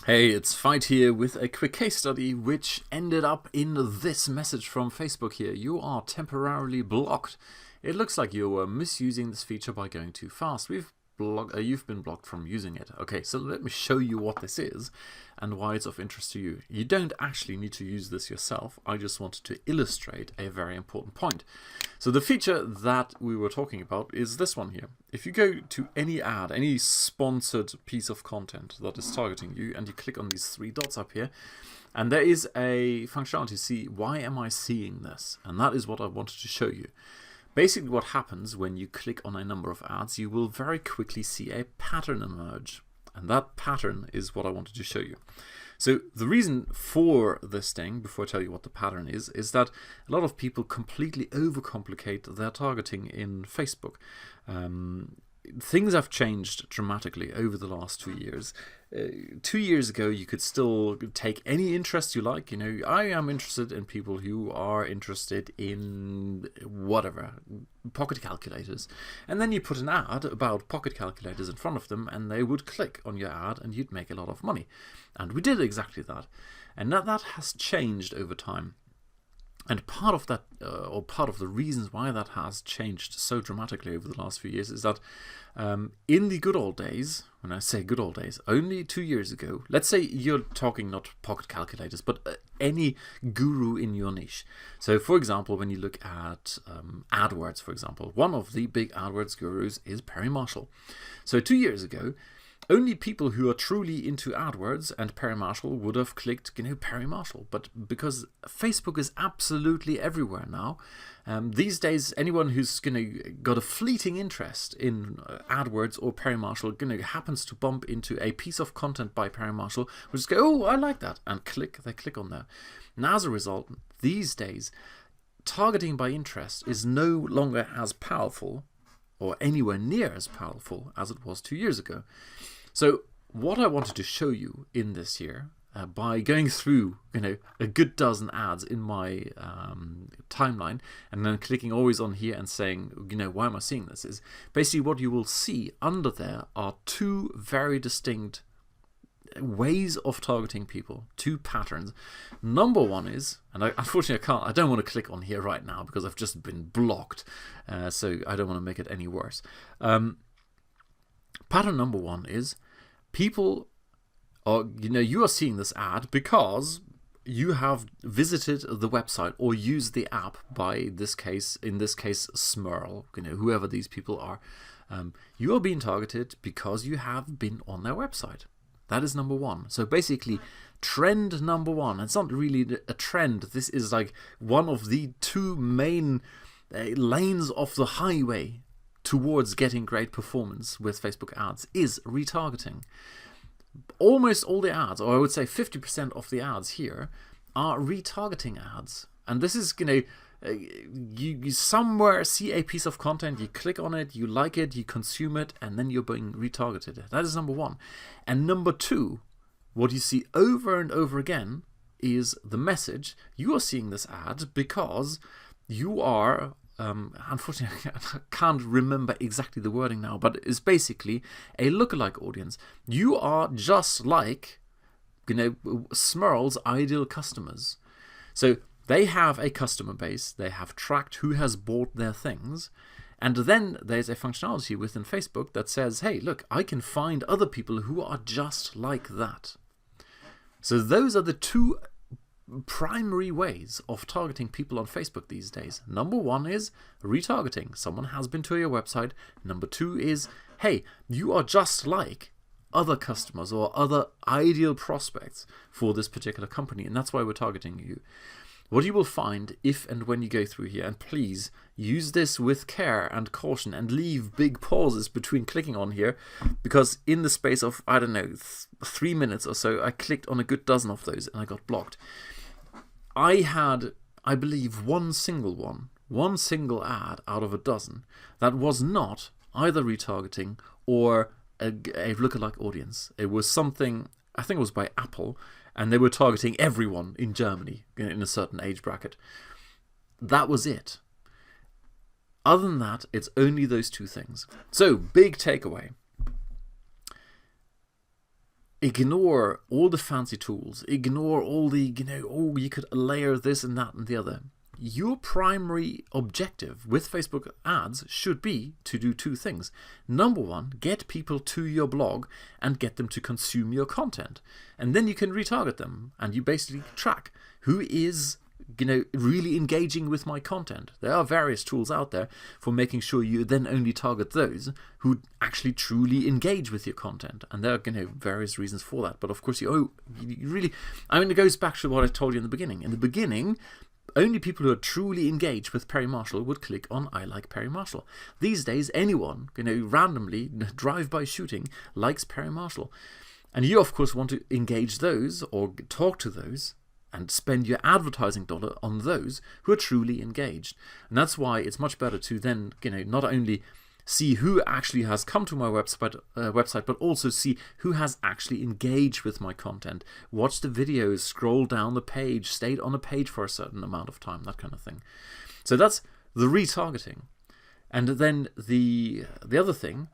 Hey, it's Fight here with a quick case study which ended up in this message from Facebook here. You are temporarily blocked. It looks like you were misusing this feature by going too fast. You've been blocked from using it. Okay, so let me show you what this is and why it's of interest to you. You don't actually need to use this yourself. I just wanted to illustrate a very important point. So the feature that we were talking about is this one here. If you go to any ad, any sponsored piece of content that is targeting you, and you click on these three dots up here, and there is a functionality to see why am I seeing this, and that is what I wanted to show you. Basically what happens when you click on a number of ads, you will very quickly see a pattern emerge, and that pattern is what I wanted to show you. So the reason for this thing, before I tell you what the pattern is that a lot of people completely overcomplicate their targeting in Facebook. Things have changed dramatically over the last 2 years. 2 years ago, you could still take any interest you like. You know, I am interested in people who are interested in whatever, pocket calculators. And then you put an ad about pocket calculators in front of them, and they would click on your ad, and you'd make a lot of money. And we did exactly that. And that has changed over time. And part of that, or part of the reasons why that has changed so dramatically over the last few years is that in the good old days, when I say good old days, only 2 years ago, let's say you're talking not pocket calculators, but any guru in your niche. So for example, when you look at AdWords, for example, one of the big AdWords gurus is Perry Marshall. So 2 years ago, only people who are truly into AdWords and Perry Marshall would have clicked, Perry Marshall. But because Facebook is absolutely everywhere now, these days, anyone who's got a fleeting interest in AdWords or Perry Marshall happens to bump into a piece of content by Perry Marshall, will just go, oh, I like that, and they click on there. And as a result, these days, targeting by interest is no longer as powerful or anywhere near as powerful as it was 2 years ago. So what I wanted to show you in this here, by going through a good dozen ads in my timeline and then clicking always on here and saying, why am I seeing this, is basically what you will see under there are two very distinct ways of targeting people, two patterns. Number one is, and unfortunately I don't want to click on here right now because I've just been blocked, so I don't want to make it any worse. Pattern number one is people are, you are seeing this ad because you have visited the website or used the app by in this case Smurl, whoever these people are. You are being targeted because you have been on their website. That is number one. So basically, trend number one, it's not really a trend, this is like one of the two main lanes of the highway towards getting great performance with Facebook ads, is retargeting. Almost all the ads, or I would say 50% of the ads here, are retargeting ads. And this is, you somewhere see a piece of content, you click on it, you like it, you consume it, and then you're being retargeted. That is number one. And number two, what you see over and over again is the message. You are seeing this ad because you are, unfortunately I can't remember exactly the wording now, but it's basically a lookalike audience. You are just like, Smurl's ideal customers. So they have a customer base, they have tracked who has bought their things, and then there's a functionality within Facebook that says, hey, look, I can find other people who are just like that. So those are the two primary ways of targeting people on Facebook these days. Number one is retargeting. Someone has been to your website. Number two is, hey, you are just like other customers or other ideal prospects for this particular company, and that's why we're targeting you. What you will find if and when you go through here, and please use this with care and caution and leave big pauses between clicking on here, because in the space of, 3 minutes or so, I clicked on a good dozen of those and I got blocked. I had, I believe, one single ad out of a dozen that was not either retargeting or a lookalike audience. It was something, I think it was by Apple, and they were targeting everyone in Germany in a certain age bracket. That was it. Other than that, it's only those two things. So, big takeaway. ignore all the fancy tools, ignore all the, oh, you could layer this and that and the other. Your primary objective with Facebook ads should be to do two things. Number one, get people to your blog and get them to consume your content. And then you can retarget them and you basically track who is really engaging with my content. There are various tools out there for making sure you then only target those who actually truly engage with your content. And there are various reasons for that. But of course, you really, it goes back to what I told you in the beginning. In the beginning, only people who are truly engaged with Perry Marshall would click on I like Perry Marshall. These days, anyone, randomly, drive-by shooting, likes Perry Marshall. And you, of course, want to engage those or talk to those and spend your advertising dollar on those who are truly engaged. And that's why it's much better to then, not only see who actually has come to my website, but also see who has actually engaged with my content, watched the videos, scrolled down the page, stayed on a page for a certain amount of time, that kind of thing. So that's the retargeting. And then the other thing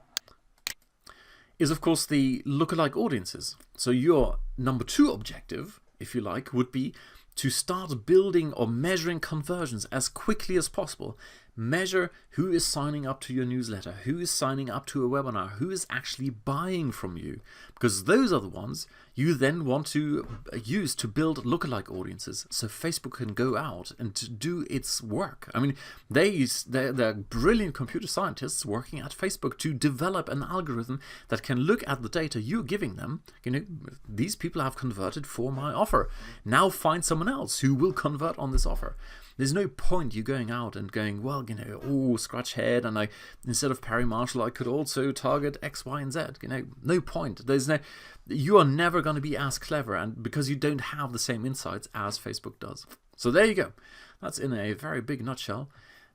is, of course, the lookalike audiences. So your number two objective, if you like, would be to start building or measuring conversions as quickly as possible. Measure who is signing up to your newsletter, who is signing up to a webinar, who is actually buying from you, because those are the ones you then want to use to build lookalike audiences so Facebook can go out and to do its work. They're brilliant computer scientists working at Facebook to develop an algorithm that can look at the data you're giving them. These people have converted for my offer. Now find someone else who will convert on this offer. There's no point you going out and going, well, scratch head, and instead of Perry Marshall, I could also target X, Y, and Z. No point. You are never going to be as clever, and because you don't have the same insights as Facebook does. So there you go. That's in a very big nutshell.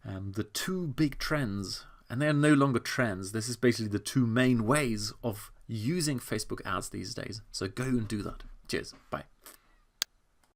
The two big trends, and they are no longer trends. This is basically the two main ways of using Facebook ads these days. So go and do that. Cheers. Bye.